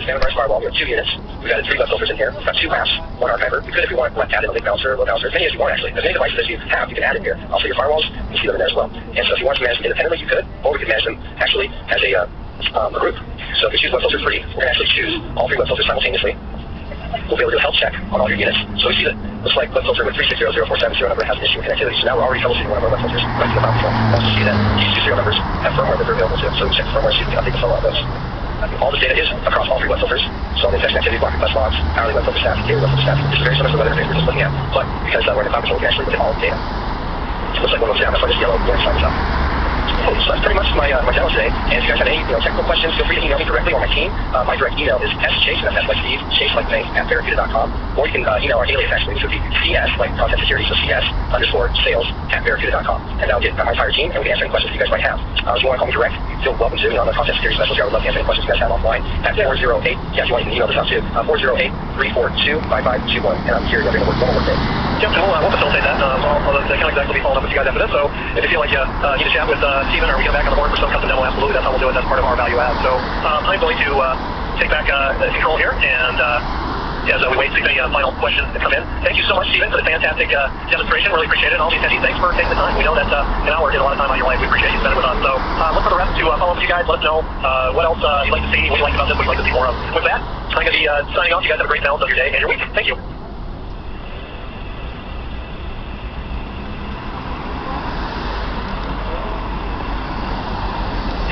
standardized firewall. We have 2 units. We've added 3 web filters in here. We've got 2 maps, 1 archiver. You could, if you want, add in a link balancer, load balancer, as many as you want, actually. As many devices as you have, you can add in here. Also, your firewalls, you can see them in there as well. And so if you want to manage them independently, you could, or we could manage them actually as a group. So if we choose web filter 3, we're going to actually choose all 3 web filters simultaneously. We'll be able to do a health check on all your units. So we see that looks like web filter with 3600470 number has an issue with connectivity. So now we're already troubleshooting one of our web filters right to the file control. We also see that these 2 serial numbers have firmware that they're available to. So we check the firmware, see if we can update the firmware on those. All this data is across all 3 web filters. So the infection activity, block request logs, hourly web filter stats, daily web filter stats. This is very similar to the weather interface we're just looking at, but because we're in the file control, we can actually look at all the data. It looks like one of those down. That's why this yellow warning sign is up. So that's pretty much my demo today. And if you guys have any technical questions, feel free to email me directly or my team. My direct email is schase, that's S like Steve, chase like Bank, @barracuda.com. Or you can email our alias actually, which would be CS, like content security, so CS_sales @barracuda.com. And that'll get my entire team, and we can answer any questions you guys might have. If you want to call me direct, feel welcome to. I'm a content security specialist here. I would love to answer any questions you guys have offline at 408. Yeah, if you want, you can email this out too. 408-342-5521. And I'm here every one more day. Yep, and we'll facilitate that. I'll exactly be following up with you guys after this. So if you feel like you need to chat with Steven or we get back on the board for some custom demo, absolutely, that's how we'll do it. That's part of our value add. So I'm going to take back control here, and as we wait to see the final questions to come in. Thank you so much, Steven, for the fantastic demonstration. Really appreciate it. And all the attendees, thanks for taking the time. We know that an hour is a lot of time on your life. We appreciate you spending with us. So look for the rest to follow up with you guys. Let us know what else you'd like to see, what you like about this, what you'd like to see more of. With that, I'm going to be signing off. You guys have a great balance of your day and your week. Thank you.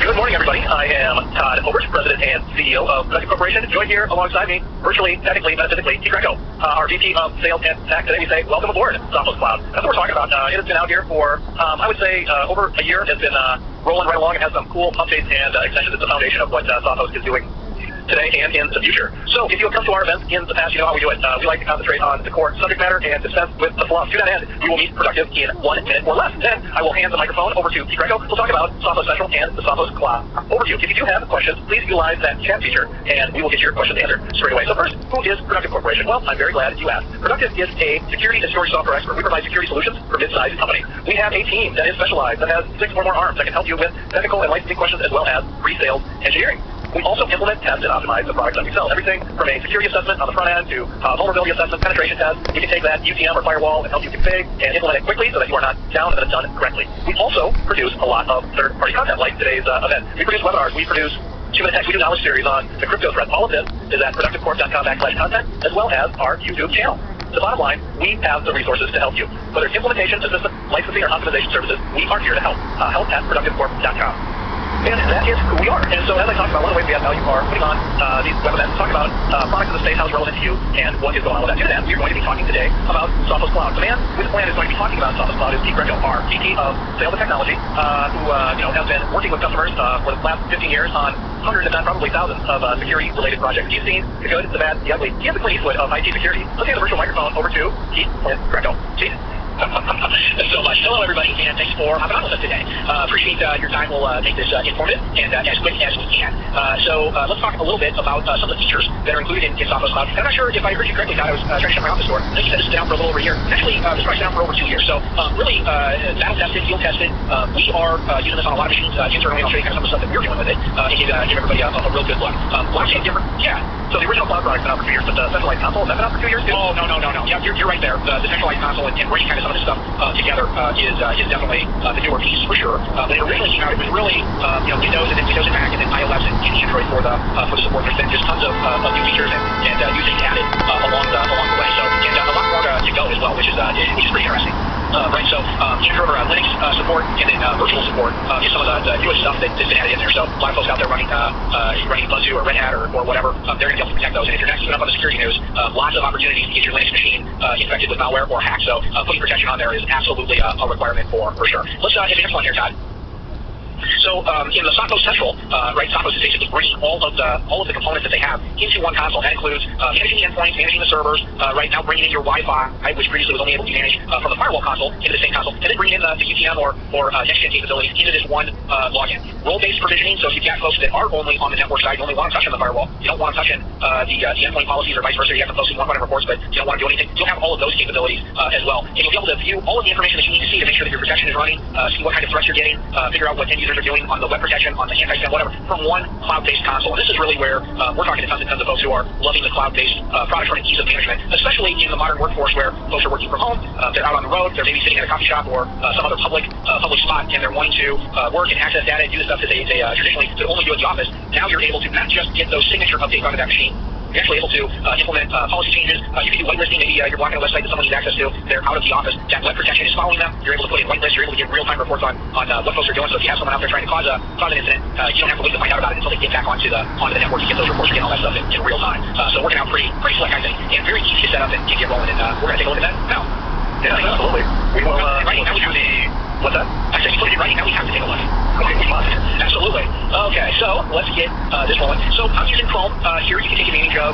Good morning, everybody. I am Todd Obert, President and CEO of Productive Corporation. Joined here alongside me, virtually, technically, metaphysically, T. Greco, our VP of Sales and Tax. Today we say, welcome aboard, Sophos Cloud. That's what we're talking about. It has been out here for, I would say, over a year. It's been rolling right along. It has some cool updates and extensions. It's the foundation of what Sophos is doing today and in the future. So if you have come to our events in the past, you know how we do it. We like to concentrate on the core subject matter and dispense with the fluff. To that end, we will meet Productive in 1 minute or less. Then I will hand the microphone over to T. Greco. We'll talk about Sophos Central and the Sophos Cloud overview. If you do have questions, please utilize that chat feature, and we will get your questions answered straight away. So first, who is Productive Corporation? Well, I'm very glad you asked. Productive is a security and storage software expert. We provide security solutions for mid-sized companies. We have a team that is specialized, that has 6 or more arms, that can help you with technical and licensing questions as well as pre-sales engineering. We also implement, test, and optimize the products that we sell. Everything from a security assessment on the front end to vulnerability assessment, penetration test. You can take that UTM or firewall and help you config and implement it quickly so that you are not down and that it's done correctly. We also produce a lot of third-party content like today's event. We produce webinars. We produce 2-minute text. We do knowledge series on the crypto thread. All of this is at productivecorp.com/content as well as our YouTube channel. The bottom line, we have the resources to help you. Whether it's implementation, assistance, licensing, or optimization services, we are here to help. Help at productivecorp.com. And that is who we are. And so as I talked about, one of the ways we add value are putting on these web events, talk about products in the space, how it's relevant to you, and what is going on with that. To that, we're going to be talking today about Sophos Cloud. The man with the plan is going to be talking about Sophos Cloud is T. Greco, our VP of Sales and Technology, who has been working with customers for the last 15 years on hundreds, if not probably thousands, of security-related projects. He's seen the good, the bad, the ugly. He has the Clint Eastwood of IT security. Let's hand the virtual microphone over to T. Greco. T. Thanks so much. Hello, everybody, and thanks for hopping on with us today. Appreciate your time. We'll make this informative and as quick as we can. So let's talk a little bit about some of the features that are included in Sophos Cloud. I'm not sure if I heard you correctly, Todd. I was trying to shut my office door. I think you said this has been out for a little over a year. Actually, this project's been out for over 2 years. So really battle tested, field tested. We are using this on a lot of machines internally. I'll show you kind of some of the stuff that we're doing with it and give everybody a real good look. Lots of different, yeah. So the original cloud product's been out for 2 years, but the centralized console, has that been out for 2 years too? Oh, no. Yeah, you're right there. The centralized console and bringing kind of some of this stuff together is definitely the newer piece for sure. When it originally came out, it was really Windows and then Windows and Mac and then iOS and Android for the support. There's been just tons of new features and new things added along the way. So and a lot more to go as well, which is pretty interesting. Right, so Android or Linux support and then virtual support is some of the newest stuff that's been added in there. So a lot of folks out there running Ubuntu or Red Hat or whatever, they're going to be able to protect those. And if you're not keeping up on the security news, lots of opportunities to get your Linux machine infected with malware or hacked. So putting protection on there is absolutely a requirement for sure. Let's hit the next one here, Todd. So in the Sophos Central, Sophos is basically bringing all of the components that they have into one console. That includes managing the endpoints, managing the servers, now bringing in your Wi-Fi, which previously was only able to be managed from the firewall console into the same console, and then bringing in the UTM or next-gen capabilities into this one login. Role-based provisioning, so if you've got folks that are only on the network side, you only want to touch on the firewall, you don't want to touch on the endpoint policies or vice versa, you have to post in one-button reports, but you don't want to do anything, you'll have all of those capabilities as well. And you'll be able to view all of the information that you need to see to make sure that your protection is running, see what kind of threats you're getting, figure out what end users are doing on the web protection, on the anti-spam, whatever, from one cloud-based console. And this is really where we're talking to tons and tons of folks who are loving the cloud-based products for ease of management, especially in the modern workforce where folks are working from home, they're out on the road, they're maybe sitting at a coffee shop or some other public spot, and they're wanting to work and access data and do the stuff that they traditionally could only do at the office. Now you're able to not just get those signature updates onto that machine, you're actually able to implement policy changes. You can do whitelisting. Maybe you're blocking a website that someone needs access to. They're out of the office. That web protection is following them. You're able to put in whitelist. You're able to get real-time reports on what folks are doing. So if you have someone out there trying to cause an incident, you don't have to wait to find out about it until they get back onto the network to get those reports, getting all that stuff in real time. So working out pretty slick, I think, and very easy to set up and get rolling. And we're going to take a look at that now. Yeah, absolutely. We will right now. What's that? I said you put it in writing. Now we have to take a look. Okay, we must. Absolutely. Okay, so let's get this rolling. So I'm using Chrome. Here you can take advantage of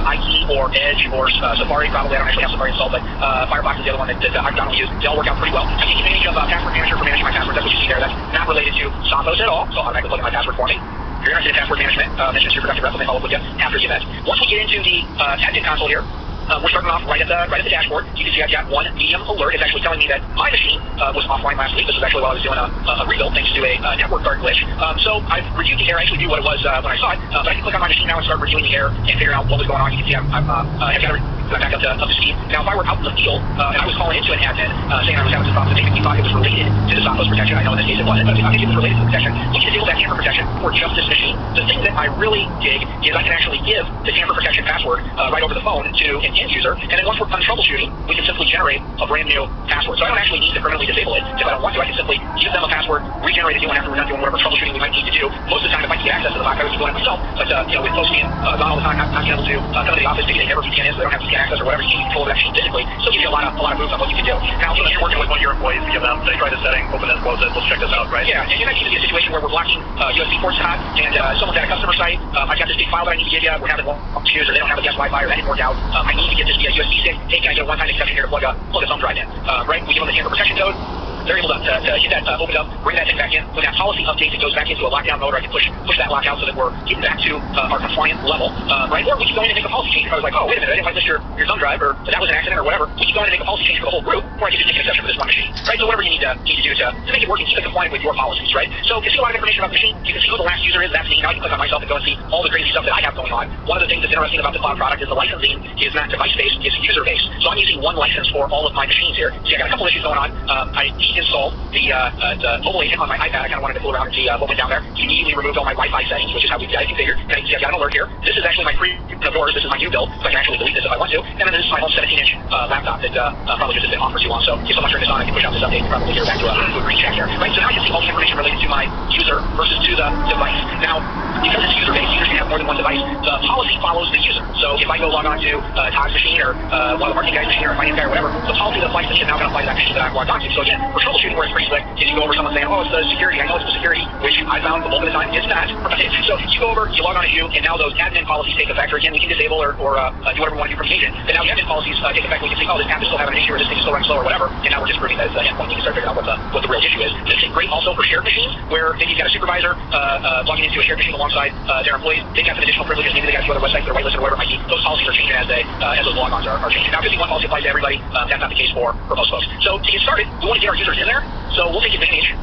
IE or Edge or Safari. Probably I don't actually have Safari installed, but Firefox is the other one that I've done use. They all work out pretty well. I take advantage of Password Manager for managing my passwords. That's what you see there. That's not related to Sophos at all. So I'll automatically plug in my password for me. If you're interested in password management, mention your productive rest, I'll follow up with you after the event. Once we get into the admin console here, we're starting off right at the dashboard. You can see I've got one medium alert. It's actually telling me that my machine was offline last week. This was actually while I was doing a rebuild thanks to a network guard glitch. So I've reviewed the error. I actually knew what it was when I saw it. But I can click on my machine now and start reviewing the error and figuring out what was going on. You can see I've got back up to speed. Now, if I were out in the field and I was calling into an admin saying I was having some problems, maybe we thought it was related to the Sophos protection. I know in this case it wasn't, but if it was related to the protection, we can disable that tamper protection for just this machine. The thing that I really dig is I can actually give the tamper protection password right over the phone to an end user, and then once we're done troubleshooting, we can simply generate a brand new password. So I don't actually need to permanently disable it if I don't want to. I can simply give them a password, regenerate a new one after we're done doing whatever troubleshooting we might need to do. Most of the time, if I can get access to the box, I would be doing it myself. But with folks being gone all the time, not being able to come to the office, maybe they never VPN is, so they don't have VPN access or whatever, you can't control that machine physically. So it gives you a lot of moves on what you can do. Now, so you're working with one of your employees to give them, they try the setting, open it, close it, let's check this out, right? Yeah, and you might even be a situation where we're blocking USB ports hot, and someone's at a customer site. I've got this big file that I need to give you. We're having issues, or they don't have a guest Wi-Fi, or that didn't work out. I need to get this via USB stick. Hey, can I get a one-time exception here to plug a thumb drive in? Right? We give them the tamper protection code. They're able to hit that, open it up, bring that thing back in. When that policy updates, it goes back into a lockdown mode, or I can push that lockout so that we're getting back to our compliant level, right? Or we can go in and make a policy change. If I was like, oh, wait a minute, I didn't whitelist your thumb drive, or that was an accident, or whatever, we can go in and make a policy change for the whole group, or I can just make an exception for this one machine, right? So whatever you need to do to make it work and keep it compliant with your policies, right? So you can see a lot of information about the machine. You can see who the last user is. That's me. Now I can click on myself and go and see all the crazy stuff that I have going on. One of the things that's interesting about the cloud product is the licensing is not device-based, it's user-based. So I'm using one license for all of my machines here. See, I got a couple issues going on. I de-installed the mobile agent on my iPad. I kind of wanted to fool around and see what went down there. Immediately removed all my Wi-Fi settings, which is how we configured. And you see I've got an alert here. This is actually my free doors. This is my new build, so I can actually delete this if I want to. And then this is my own 17-inch laptop that probably just has been on for too long. So if someone turns this on, I can push out this update and probably get it back to a green check here. Right, so now you can see all the information related to my user versus to the device. Now, because it's user-based, users can have more than one device. The policy follows the user. So if I go log on to Todd's machine or one of the marketing guys' machine or a finance guy or whatever, the policy that applies to me is now going to apply to that machine that I've logged on to. So again, for troubleshooting where it's pretty slick, is you go over someone saying, oh, it's the security. I know it's the security, which I found the bulk of the time it's not. Right? So you go over, you log on as you, and now those admin policies take effect. Or again, we can disable or do whatever we want to do from the agent. And now the admin policies take effect. We can say, oh, this app is still having an issue, or this thing is still running slow, or whatever. And now we're just proving that it's the endpoint. You can start figuring out what the real issue is. This is great also for shared machines, where maybe you've got a supervisor logging into a shared machine alongside their employees. They've got some additional privileges. Maybe they got a few other websites that are whitelisted or whatever it might be. Those policies are changing as those logons are changing. Now, 51 policy applies to everybody. That's not the case for most folks. So to get started, we want to get our users in there. So we'll take advantage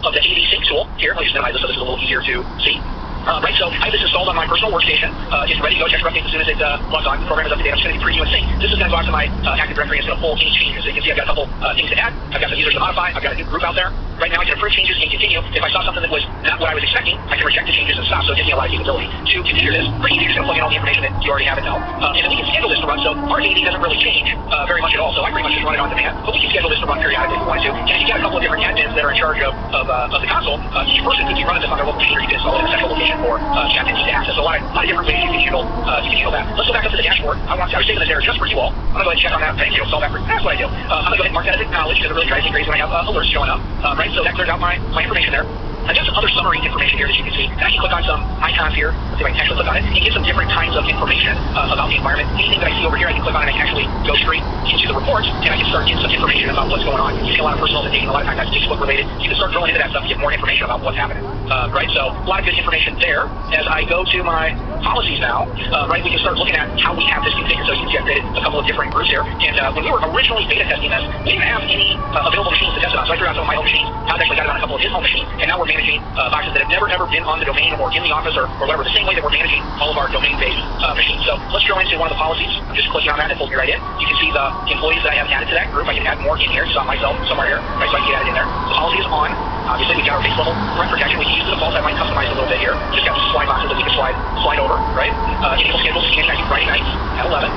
of the AV Sync tool here. Let me just minimize this so this is a little easier to see. Right, so I have this installed on my personal workstation. It's ready to go. Check for updates as soon as it logs on. The program is up to date. I'm just going to preview and sync. This is going to go out to my Active Directory and it's going to pull any changes. So you can see I've got a couple things to add. I've got some users to modify. I've got a new group out there. Right now I can approve changes and continue. If I saw something that was not what I was expecting, I can reject the changes and stop. So it gives me a lot of capability to configure this. Pretty easy. You're just going to plug in all the information that you already have it now. And then we can schedule this to run. So our AD doesn't really change very much at all. So I pretty much just run it on demand. But we can schedule this to run periodically if we wanted to. And if you got a couple of different admins that are in charge of the console, each person could be running this on their local machine, or you can install it in a central location for the admin to access. So a lot of different ways you can handle that. Let's go back up to the dashboard. I was saving this error just for you all. I'm going to go ahead and check on that. Thank you. Install that. That's what I do. I'm going to go ahead and mark that as acknowledged because it really drives me crazy when I have alerts showing up. Right, so that clears out my information there. I've got some other summary information here that you can see. And I can click on some icons here. Let's see if I can actually click on it. And get some different kinds of information about the environment. Anything that I see over here, I can click on it and I can actually go straight into the reports, and I can start getting some information about what's going on. You see a lot of personal dating, a lot of times that's Facebook related. You can start drilling into that stuff to get more information about what's happening. Right, so a lot of good information there. As I go to my policies now, right, we can start looking at how we have this configured. So you can see I've created a couple of different groups here. And when we were originally beta testing this, we didn't have any available machines to test it on. So I threw out some of my own machines. Todd actually got it on a couple of his own machines. And now we're managing boxes that have never been on the domain or in the office or whatever, the same way that we're managing all of our domain-based machines. So let's drill into one of the policies. I'm just clicking on that and it pulls me right in. You can see the employees that I have added to that group. I can add more in here. You saw myself somewhere here, right? So I can get added in there. The policy is on. Obviously, we've got our base level threat protection. We can use the defaults. I might customize a little bit here. Just got some slide boxes that we can slide over, right? Enable schedules, scanning night, Friday nights at 11.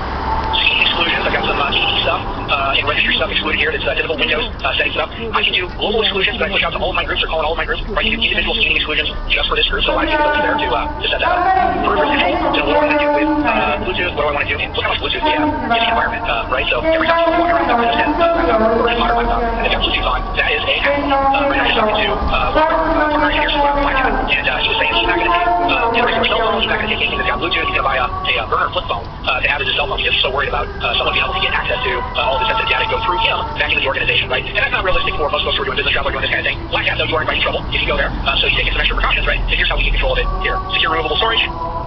Scanning exclusions. I've got some TD stuff and registry stuff excluded here. That's typical Windows setting stuff. I can do global exclusions, but I push out to all of my groups or call in all of my groups. Or I can do individual scanning exclusions just for this group. So a lot of capability there to set that up. Further control. So what do I want to do with Bluetooth? What do I want to do? And look how much Bluetooth we have in the environment, right? So every time you walk around, I just have or just modern laptop, and I've got Bluetooth on. That is a hack. Right now, I'm just talking to one of our engineers who I'm finding, and he was saying he's not going to take a regular cell phone. He's not going to take anything that's got Bluetooth. He's going to buy a burner flip phone to have as a cell phone. He's just so worried about someone being able to get access to all the sensitive data, go through him back into the organization, right? And that's not realistic for most folks who are doing business travel or doing this kind of thing. Black Hat, though, you are inviting trouble if you go there. So you take some extra precautions, right? So here's how we get control of it here. Secure removable storage,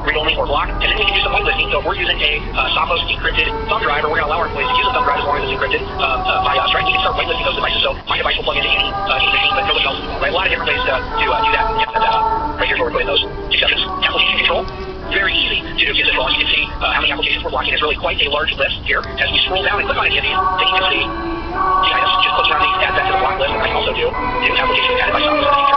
read-only or block, and then we can do some whitelisting. So if we're using a Sophos encrypted thumb drive, or we're going to allow our employees to use a thumb drive as long as it's encrypted by us, right? You can start whitelisting those devices. So my device will plug into any machine, but nobody else will, right? A lot of different ways to do that and get that up. Right, here's where we're putting those exceptions. Application control. Very easy to get control. You can see how many applications we're blocking. It's really quite a large list here. As we scroll down and click on any of these, then you can see the items. Just click on these, add that to the block list, and I can also do new applications added by Sophos.